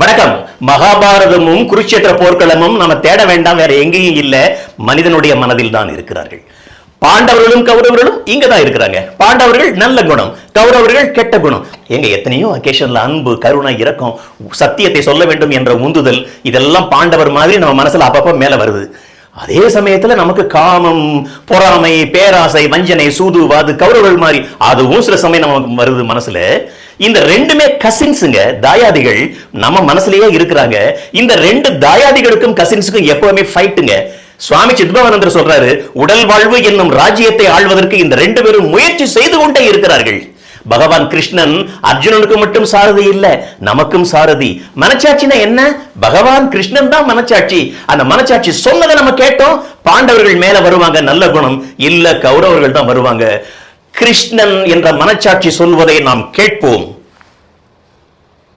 வணக்கம். மகாபாரதமும் குருட்சேத்திர போர்க்களமும் நம்ம தேட வேண்டாம், வேற எங்கேயும் இல்ல, மனிதனுடைய மனதில் தான் இருக்கிறார்கள். பாண்டவர்களும் கௌரவர்களும் இங்க தான் இருக்கிறாங்க. பாண்டவர்கள் நல்ல குணம், கௌரவர்கள் கெட்ட குணம். எங்க எத்தனையோ அகேஷன்ல அன்பு, கருணை, இரக்கம், சத்தியத்தை சொல்ல வேண்டும் என்ற உந்துதல், இதெல்லாம் பாண்டவர் மாதிரி நம்ம மனசுல அப்பப்ப மேல வருது. அதே சமயத்துல நமக்கு காமம், பொறாமை, பேராசை, வஞ்சனை, சூதுவாது, கௌரவர்கள் மாதிரி அதுவும் சில சமயம் நமக்கு வருது மனசுல. இந்த ரெண்டுமே கசின்ஸுங்க, தாயாதிகள் நம்ம மனசுலயே இருக்கிறாங்க. இந்த ரெண்டு தாயாதிகளுக்கும் கசின்ஸுக்கும் எப்பவுமே ஃபைட்டுங்க. சுவாமி சித்பவானந்தர் சொல்றாரு, உடல் வாழ்வு என்னும் ராஜ்யத்தை ஆள்வதற்கு இந்த ரெண்டு பேரும் முயற்சி செய்து கொண்டே இருக்கிறார்கள். பகவான் கிருஷ்ணன் அர்ஜுனனுக்கு மட்டும் சாரதி இல்ல, நமக்கும் சாரதி. மனச்சாட்சினா என்ன? பகவான் கிருஷ்ணன் தான் மனச்சாட்சி. அந்த மனச்சாட்சி சொன்னதை நம்ம கேட்டோம். பாண்டவர்கள் மேல வருவாங்க நல்ல குணம், இல்ல கௌரவர்கள் தான் வருவாங்க. கிருஷ்ணன் என்ற மனச்சாட்சி சொல்வதை நாம் கேட்போம்.